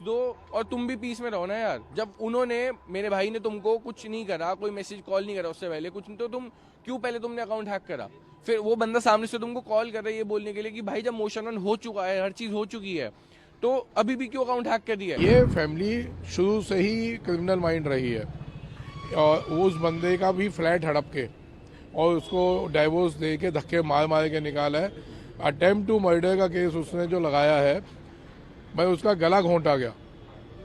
दो और तुम भी पीस में रहो ना यार। जब उन्होंने, मेरे भाई ने तुमको कुछ नहीं करा, कोई मैसेज कॉल नहीं करा उससे पहले कुछ नहीं, तो तुम क्यों पहले तुमने अकाउंट हैक करा? फिर वो बंदा सामने से तुमको कॉल कर रहा है ये बोलने के लिए कि भाई जब मोशन ऑन हो चुका है, हर चीज हो चुकी है, तो अभी भी क्यों अकाउंट हैक कर दिया है? ये फैमिली शुरू से ही क्रिमिनल माइंड रही है और उस बंदे का भी फ्लैट हड़प के और उसको डाइवोर्स दे के धक्के मार मार के निकाला है। अटेम्प्ट टू मर्डर का केस उसने जो लगाया है, मैं उसका गला घोंटा गया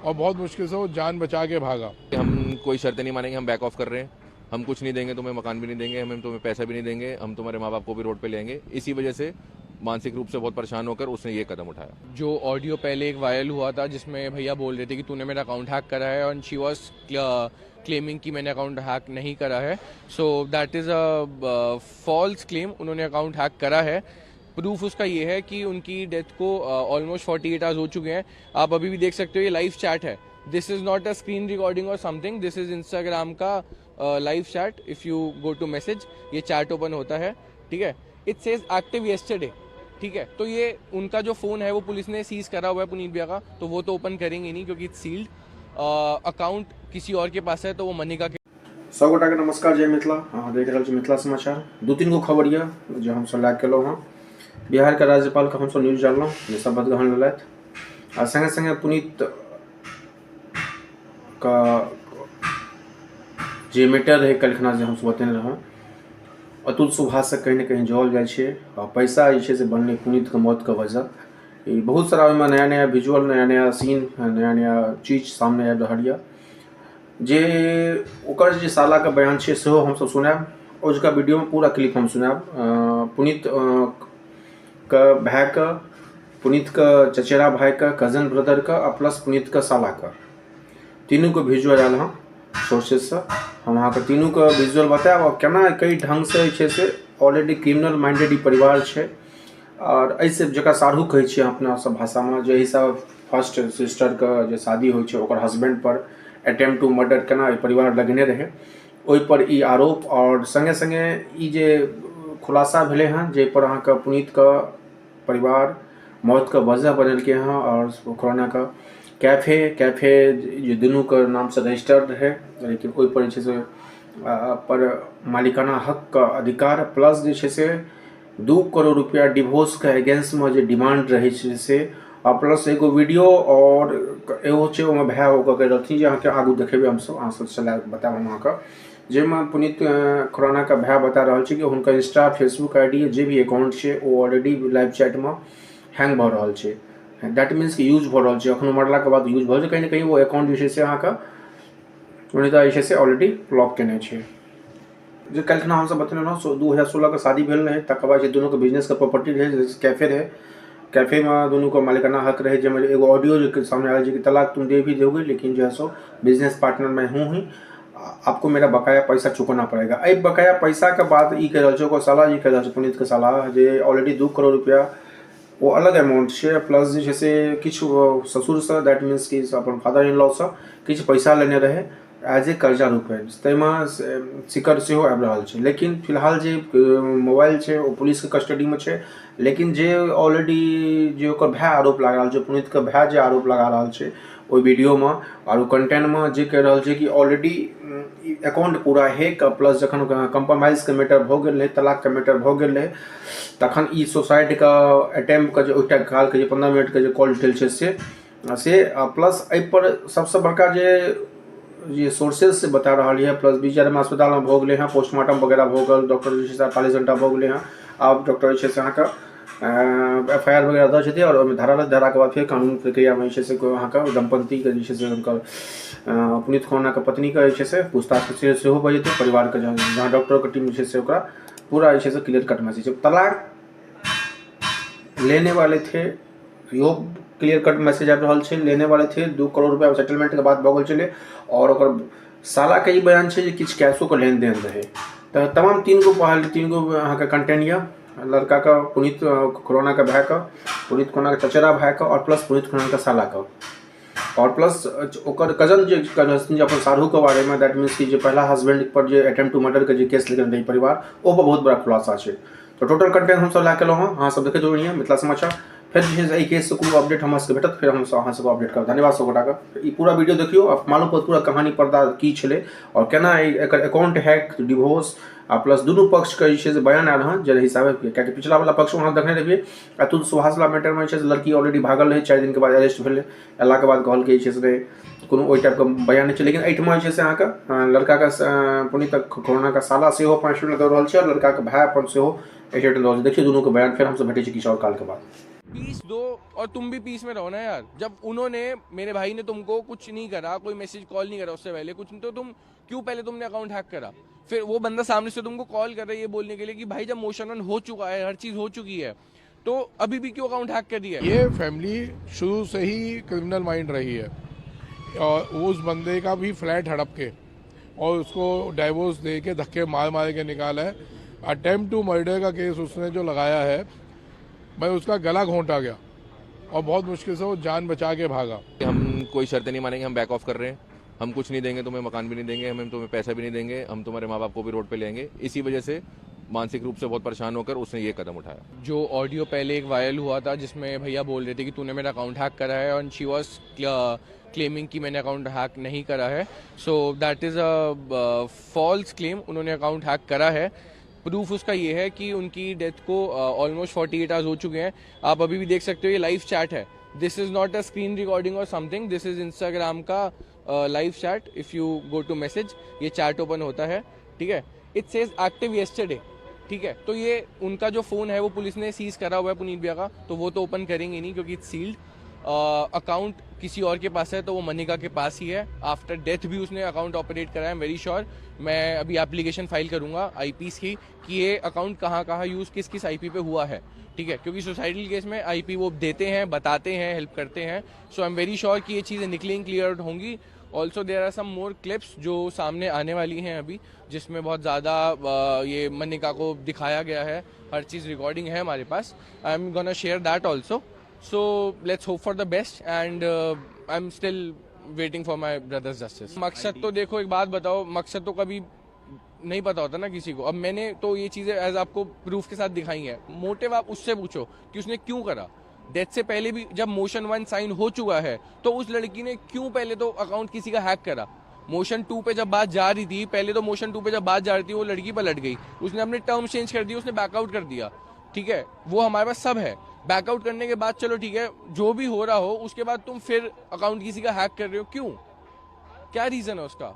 और बहुत मुश्किल से वो जान बचा के भागा। हम कोई शर्तें नहीं मानेंगे, हम बैक ऑफ कर रहे हैं, हम कुछ नहीं देंगे, तुम्हें मकान भी नहीं देंगे, हम तुम्हें पैसा भी नहीं देंगे, हम तुम्हारे माँ बाप को भी रोड पे लेंगे। इसी वजह से मानसिक रूप से बहुत परेशान होकर उसने ये कदम उठाया। जो ऑडियो पहले एक वायरल हुआ था जिसमें भैया बोल रहे थे कि तूने मेरा अकाउंट हैक करा है, और शी वॉज क्लेमिंग कि मैंने अकाउंट हैक नहीं करा है, so that is a false claim. उन्होंने अकाउंट हैक करा है। प्रूफ उसका ये है कि उनकी डेथ को ऑलमोस्ट 48 आवर्स हो चुके हैं। आप अभी भी देख सकते हो, ये लाइव चैट है। This is not a screen recording और समथिंग, दिस इज इंस्टाग्राम का live chat. If you go to message, ये चैट ओपन होता है, ठीक है। इट सेज एक्टिव येस्टरडे, ठीक है। तो ये उनका जो फोन है वो पुलिस ने सीज करा हुआ है पुनीत भैया का, तो वो तो ओपन करेंगे नहीं क्योंकि इट्स सील्ड। अकाउंट किसी और के पास है तो वो मनिका के। सब गोटा के नमस्कार, जय मिथिला। अहाँ देख रहल छी मिथिला समाचार। दू तीन गो खबर ये जो हम सब लाइक केलहुँ हँ। बिहार के राज्यपाल के हम सब न्यूज जानलहुँ जे शपथ ग्रहण लेलथि, आ संगे संगे पुनीत का जे मैटर रहे कलखना जे हम सब बतेने रहौं, अतुल सुभाष से कहीं ना कहीं जोड़ल जाइ छै आ पैसा जे छै से बनलै पुनीत के मौत के वजह। ई बहुत सारा ओहिमे नया नया विजुअल, नया नया सीन, नया नया चीज सामने आबि रहल यऽ। जे ओकर जे साला के बयान छै सेहो हम सब सुनाब, ओजुका वीडियो में पूरा क्लिप हम सुनाब। पुनीत के भाई के, पुनीत के चचेरा भाई के, कजन ब्रदर के और प्लस पुनीत के साला के, तीनों के विजुअल आयल हँ सोर्सेज से। हम अहाँ के तीनों के विजुअल बताएब और केना कई ढंग से छै से ऑलरेडी क्रिमिनल माइंडेड ई परिवार छै। और ऐसे जकरा साढ़ू कहै छियै अपना सब भाषा में, जे हिसाब फर्स्ट सिस्टर के जे शादी होइ छै ओकर हस्बैंड पर अटेम्प्ट टू मर्डर केना ई परिवार लगने रहे, ओहि पर ई आरोप। और संगे संगे ई जे खुलासा भेलै हँ जे पर अहाँके पुनीत के परिवार मौत के वजह बनेलकै हँ, और खुराना का कैफे जे दुनू के नाम से रजिस्टर्ड रहे, लेकिन ओहि पर जे छै से पर मालिकाना हक का अधिकार प्लस जे छै से 2 करोड़ रुपया डिवोर्स के अगेंस्ट में जे डिमांड रहे छै से, और प्लस एगो वीडियो और एगो छै ओहिमे भाय ओकर कहि रहथिन जे अहाँके आगू देखेबै हम सब, अहाँ सब चला बताएब हम अहाँके, जाहिमे पुनीत खुराना का भाय बता रहल छै कि हुनकर इंस्टा, फेसबुक आईडी जे भी अकाउंट छै ओ ऑलरेडी लाइव चैट में हैंग भऽ रहल छै। दैट मीन्स कि यूज भऽ रहल छै, अखनो मरला के बाद यूज भऽ रहल छै। कहीं ना कहीं वो अकाउंट जे छै से अहाँके पुनीता जे छै से ऑलरेडी ब्लॉक केने छै। जो कलखना हम सब बतेने रहौं 2016 के शादी भेल रहे, तकर बाद दुनू के बिजनेस के प्रॉपर्टी रहे, कैफे रहे, कैफे में दोनों को मालिकाना हक रहे। जब एगो ऑडियो जो सामने आया कि तलाक तुम दे भी दोगे लेकिन जो है सो बिजनेस पार्टनर मैं हूँ ही, आपको मेरा बकाया पैसा चुकाना पड़ेगा। अ बकाया पैसा के बाद ई कह रहा है साला जी कह रहा है पुनीत के साला जे ऑलरेडी 2 करोड़ रुपया वो अलग अमाउंट है, प्लस जे से किछु ससुर से, दैट मीन्स कि अपन फादर इन लॉ से किछु पैसा लेने रहे एज ए कर्जा रूप में, ताहिमे सिकर सेहो आबि रहल छै। लेकिन फिलहाल जे मोबाइल छै ओ पुलिस के कस्टडी में छै, लेकिन जे ऑलरेडी जे ओकर भाय आरोप लगा रहल छै, पुनीत के भाय जे आरोप लगा रहल छै ओहि वीडियो में और कंटेंट में जे कह रहल छै कि ऑलरेडी अकाउंट पूरा हैक, प्लस जखन कंप्रोमाइज के मैटर भऽ गेल रहे, तलाक के मैटर भऽ गेल रहे, तखन ई सुसाइड का अटेम्प्ट के जे ओहिटा काल के जे 15 मिनट के जे कॉल डिटेल छै से प्लस एहि पर सबसे बड़का जे सोर्सेज से बता रहा है, प्लस बीच में अस्पताल में भऽ गेलै हँ, पोस्टमार्टम वगैरह भऽ गेल, डॉक्टर जे छै से 48 घंटा भऽ गेलै हँ। आब डॉक्टर जे छै से अहाँके FIR वगैरह दऽ जेतै और ओहिमे धारा के बाद फिर कानून प्रक्रिया में जे छै से अहाँके दंपति के जे छै से हुनकर पुनीत खुराना के पत्नी के जे छै से पूछताछ सेहो भऽ जेतै, परिवार के जहाँ डॉक्टर के टीम जे छै से ओकरा पूरा जे छै से क्लियर कट मैसेज तलाक लेने वाले थे, यो क्लियर कट मैसेज आ रहा है, लेने वाले थे 2 करोड़ रुपया सेटलमेंट के बाद भगल चले। और ओकर साला के ही बयान है कि कैशो के लेन देन रहे। तो तमाम 3 गो अहाँ के कंटेंट या लड़का का, पुनीत खुराना के भाई का, पुनीत खुराना के चचेरा भाई का, और प्लस पुनीत खुराना के साला का, और प्लस ओकर कजन जे अपन साढ़ू के बारे में, दैट मीन्स कि जो पहला हस्बैंड पर जो अटेम्प्ट टू मर्डर के जो केस लेकर रही परिवार, वो पर बहुत बड़ा खुलासा है। तो टोटल कंटेंट हम सब ला के लो, हाँ सब देखे जो बढ़िया मिथिला समाचार फिर जे छै से एहि केस से कोनो अपडेट हमरा सबके भेटत, फिर हम अहाँ सबके अपडेट करब। धन्यवाद सब गोटा के। ई पूरा वीडियो देखियो, आप मालूम पड़त पूरा कहानी पर्दा की छलै और केना एकर अकाउंट हैक, डिवोर्स आ प्लस दुनू पक्ष के जे छै से बयान आयल हँ जे हिसाबे, कियाकि पिछला वाला पक्ष अहाँ देखने रहिए अतुल सुभाष वाला मैटर में जे छै से लड़की ऑलरेडी भागल रहे, 4 दिन के बाद अरेस्ट भेलै, अयला के बाद कहलकै जे छै से कोनो ओहि टाइप के बयान नहीं छै। लेकिन एहिठमा जे छै से अहाँके लड़का के पुनीत खुराना के साला सेहो 5 मिनट दऽ रहल छै और लड़का के भाई अपन सेहो एजेंट दऽ रहल छै। देखिए दोनों के बयान, फिर हमसे भेटे छै किछु और काल के बाद। पीस दो और तुम भी पीस में रहो ना यार। जब उन्होंने, मेरे भाई ने तुमको कुछ नहीं करा, कोई मैसेज कॉल नहीं करा उससे पहले कुछ नहीं, तो तुम क्यों पहले तुमने अकाउंट हैक करा? फिर वो बंदा सामने से तुमको कॉल कर रहा है ये बोलने के लिए कि भाई जब मोशन ऑन हो चुका है, हर चीज हो चुकी है, तो अभी भी क्यों अकाउंट हैक कर दिया? ये फैमिली शुरू से ही क्रिमिनल माइंड रही है और उस बंदे का भी फ्लैट हड़प के और उसको डाइवोर्स दे के धक्के मार मार के निकाला है। अटेम्प्ट टू मर्डर का केस उसने जो लगाया है, मैं उसका गला घोंटा गया और बहुत मुश्किल से वो जान बचा के भागा। हम कोई शर्तें नहीं मानेंगे, हम बैक ऑफ कर रहे हैं। हम कुछ नहीं देंगे तुम्हें, मकान भी नहीं देंगे, हम तुम्हें पैसा भी नहीं देंगे, हम तुम्हारे माँ बाप को भी रोड पे ले आएंगे। इसी वजह से मानसिक रूप से बहुत परेशान होकर उसने ये कदम उठाया। जो ऑडियो पहले एक वायरल हुआ था जिसमें भैया बोल रहे थे कि तूने मेरा अकाउंट हैक करा है, और शी वॉज क्लेमिंग कि मैंने अकाउंट हैक नहीं करा है। So that is a false claim. उन्होंने अकाउंट हैक करा है। प्रूफ उसका ये है कि उनकी डेथ को ऑलमोस्ट 48 आवर्स हो चुके हैं। आप अभी भी देख सकते हो, ये लाइव चैट है। This is not a screen recording और समथिंग, दिस इज इंस्टाग्राम का live chat. If you go to message, ये चैट ओपन होता है, ठीक है। इट सेज एक्टिव येस्टरडे, ठीक है। तो ये उनका जो फोन है वो पुलिस ने सीज करा हुआ है पुनीत भैया का, तो वो तो ओपन करेंगे नहीं क्योंकि इट्स सील्ड। अकाउंट किसी और के पास है तो वो मनिका के पास ही है। आफ्टर डेथ भी उसने अकाउंट ऑपरेट करा है, वेरी श्योर। मैं अभी एप्लीकेशन फाइल करूंगा आईपीस की कि ये अकाउंट कहाँ कहाँ यूज किस किस आईपी पे हुआ है, ठीक है। क्योंकि सुसाइडल केस में आईपी वो देते हैं, बताते हैं, हेल्प करते हैं। So I am very sure कि ये चीज़ें निकलेंगी, क्लियर आउट होंगी। Also there are some more clips जो सामने आने वाली हैं अभी, जिसमें बहुत ज़्यादा ये मनिका को दिखाया गया है। हर चीज़ रिकॉर्डिंग है हमारे पास। I am gonna share that also. So let's hope for the best and I'm still waiting for my brother's justice. मकसद तो देखो, एक बात बताओ, मकसद तो कभी नहीं पता होता ना किसी को। अब मैंने तो ये चीजें एज आपको प्रूफ के साथ दिखाई हैं। मोटिव आप उससे पूछो कि उसने क्यों करा। डेथ से पहले भी जब मोशन 1 साइन हो चुका है तो उस लड़की ने क्यों पहले तो अकाउंट किसी का हैक करा। मोशन 2 पे जब बात जा रही थी, पहले तो मोशन 2 पे जब बात जा रही थी वो लड़की पलट गई, उसने अपने टर्म चेंज कर दिए, उसने बैकआउट कर दिया, ठीक है। वो हमारे पास सब है। बैकआउट करने के बाद चलो ठीक है, जो भी हो रहा हो, उसके बाद तुम फिर अकाउंट किसी का हैक कर रहे हो, क्यों? क्या रीजन है उसका?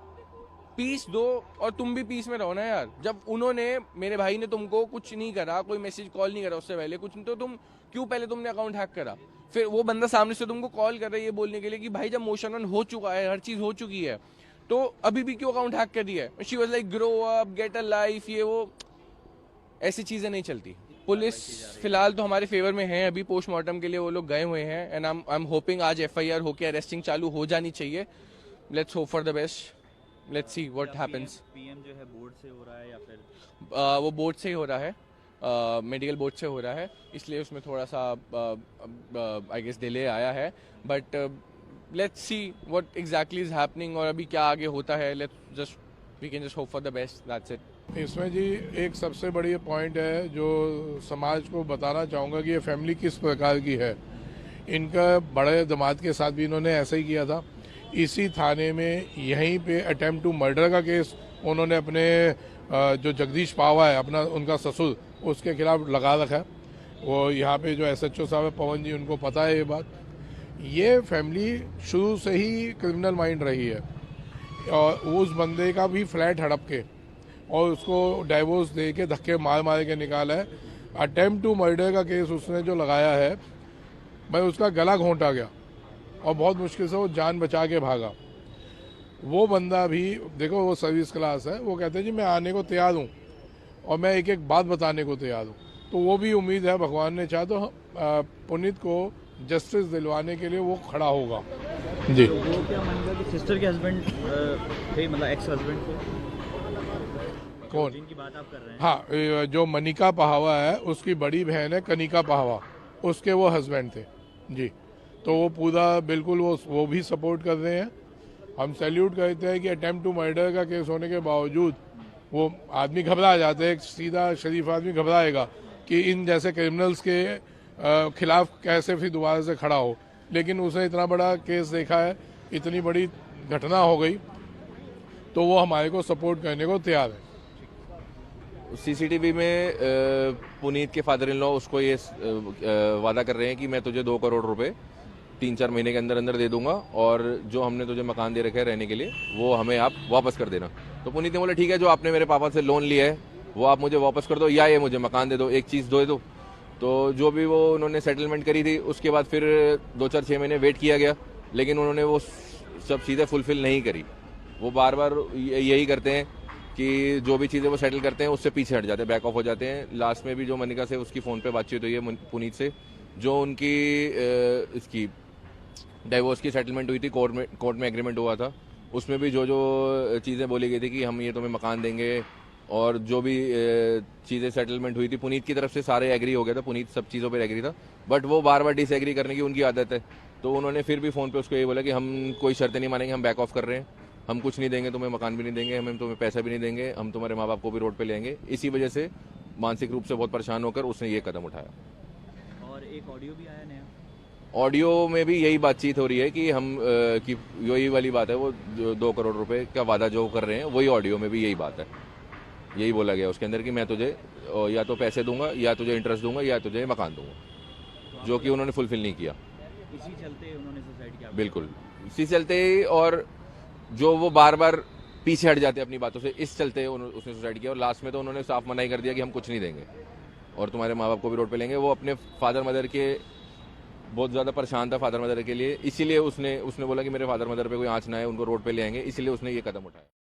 पीस दो और तुम भी पीस में रहो ना यार। जब उन्होंने, मेरे भाई ने तुमको कुछ नहीं करा, कोई मैसेज कॉल नहीं करा उससे पहले कुछ नहीं, तो तुम क्यों पहले तुमने अकाउंट हैक करा? फिर वो बंदा सामने से तुमको कॉल कर रहा है ये बोलने के लिए कि भाई जब मोशन ऑन हो चुका है, हर चीज हो चुकी है, तो अभी भी क्यों अकाउंट हैक कर दिया है? She was like grow up, get a life, ये वो, ऐसी चीजें नहीं चलती। पुलिस फिलहाल तो हमारे फेवर में है, अभी पोस्टमार्टम के लिए वो लोग गए हुए हैं एंड आई एम होपिंग आज एफआईआर होके अरेस्टिंग चालू हो जानी चाहिए। Let's hope for the best, let's see what happens. PM जो है बोर्ड से हो रहा है या फिर वो बोर्ड से ही हो रहा है, मेडिकल बोर्ड से हो रहा है, इसलिए उसमें थोड़ा सा आई गेस डिले आया है। But let's see what exactly is happening और अभी क्या आगे होता है। Let's just we can just hope for the best, that's it. इसमें जी एक सबसे बड़ी पॉइंट है जो समाज को बताना चाहूँगा कि ये फैमिली किस प्रकार की है। इनका बड़े दामाद के साथ भी इन्होंने ऐसा ही किया था। इसी थाने में यहीं पे अटेम्प्ट टू मर्डर का केस उन्होंने अपने जो जगदीश पावा है, अपना उनका ससुर, उसके खिलाफ लगा रखा है। वो यहाँ पे जो एसएचओ साहब है पवन जी, उनको पता है ये बात। ये फैमिली शुरू से ही क्रिमिनल माइंड रही है और उस बंदे का भी फ्लैट हड़प के और उसको डाइवोर्स दे के धक्के मार मार के निकाला है। अटेम्प्ट टू मर्डर का केस उसने जो लगाया है, मैं उसका गला घोंटा गया और बहुत मुश्किल से वो जान बचा के भागा। वो बंदा भी देखो, वो सर्विस क्लास है, वो कहते हैं जी मैं आने को तैयार हूँ और मैं एक एक बात बताने को तैयार हूँ। तो वो भी उम्मीद है भगवान ने चाहा तो पुनीत को जस्टिस दिलवाने के लिए वो खड़ा होगा जी। वो क्या मानेगा कि सिस्टर के हस्बैंड थे, मतलब एक्स हस्बैंड को, कौन जिनकी बात आप कर रहे हैं? हाँ, जो मनिका पहावा है उसकी बड़ी बहन है कनिका पहावा, उसके वो हस्बैंड थे जी। तो वो पूरा बिल्कुल वो भी सपोर्ट कर रहे हैं। हम सैल्यूट करते हैं कि अटेम्प्ट टू मर्डर का केस होने के बावजूद वो आदमी घबरा जाते हैं। एक सीधा शरीफ आदमी घबराएगा कि इन जैसे क्रिमिनल्स के खिलाफ कैसे फिर दोबारा से खड़ा हो, लेकिन उसने इतना बड़ा केस देखा है, इतनी बड़ी घटना हो गई, तो वो हमारे को सपोर्ट करने को तैयार है। सीसीटीवी में पुनीत के फादर इन लॉ उसको ये वादा कर रहे हैं कि मैं तुझे 2 करोड़ रुपए 3-4 महीने के अंदर अंदर दे दूंगा और जो हमने तुझे मकान दे रखे हैं रहने के लिए वो हमें आप वापस कर देना। तो पुनीत ने बोला ठीक है, जो आपने मेरे पापा से लोन लिया है वो आप मुझे वापस कर दो या ये मुझे मकान दे दो, एक चीज़ दे दो। तो जो भी वो उन्होंने सेटलमेंट करी थी उसके बाद फिर 2-4-6 महीने वेट किया गया, लेकिन उन्होंने वो सब चीज़ें फुलफिल नहीं करी। वो बार बार यही करते हैं कि जो भी चीज़ें वो सेटल करते हैं उससे पीछे हट जाते हैं, बैक ऑफ हो जाते हैं। लास्ट में भी जो मनिका से उसकी फ़ोन पे बातचीत हुई है पुनीत से, जो उनकी इसकी डाइवोर्स की सेटलमेंट हुई थी, कोर्ट में एग्रीमेंट हुआ था, उसमें भी जो जो चीज़ें बोली गई थी कि हम ये तुम्हें मकान देंगे और जो भी चीज़ें सेटलमेंट हुई थी पुनीत की तरफ से सारे एग्री हो गया था, पुनीत सब चीज़ों पर एग्री था, बट वो बार बार डिसएग्री करने की उनकी आदत है। तो उन्होंने फिर भी फ़ोन पे उसको ये बोला कि हम कोई शर्तें नहीं मानेंगे, हम बैक ऑफ कर रहे हैं, हम कुछ नहीं देंगे, तुम्हें मकान भी नहीं देंगे, हम तुम्हें पैसा भी नहीं देंगे, हम तुम्हारे माँ बाप को भी रोड पे ले आएंगे। इसी वजह से मानसिक रूप से बहुत परेशान होकर उसने ये कदम उठाया। और एक ऑडियो भी आया नया, ऑडियो में भी यही बातचीत हो रही है कि हम कि यही वाली बात है, वो 2 करोड़ रुपए का वादा जो कर रहे हैं वही ऑडियो में भी यही बात है, यही बोला गया उसके अंदर कि मैं तुझे या तो पैसे दूंगा या तुझे इंटरेस्ट दूंगा या तुझे मकान दूंगा, जो कि उन्होंने फुलफिल नहीं किया। इसी चलते उन्होंने सुसाइड किया। बिल्कुल इसी चलते, और जो वो बार बार पीछे हट जाते अपनी बातों से, इस चलते उसने सुसाइड किया। और लास्ट में तो उन्होंने साफ मना ही कर दिया कि हम कुछ नहीं देंगे और तुम्हारे माँ बाप को भी रोड पे लेंगे। वो अपने फादर मदर के बहुत ज़्यादा परेशान था, फादर मदर के लिए, इसीलिए उसने बोला कि मेरे फादर मदर पे कोई आँच ना है, उनको रोड पे ले आएंगे, इसीलिए उसने ये कदम उठाया।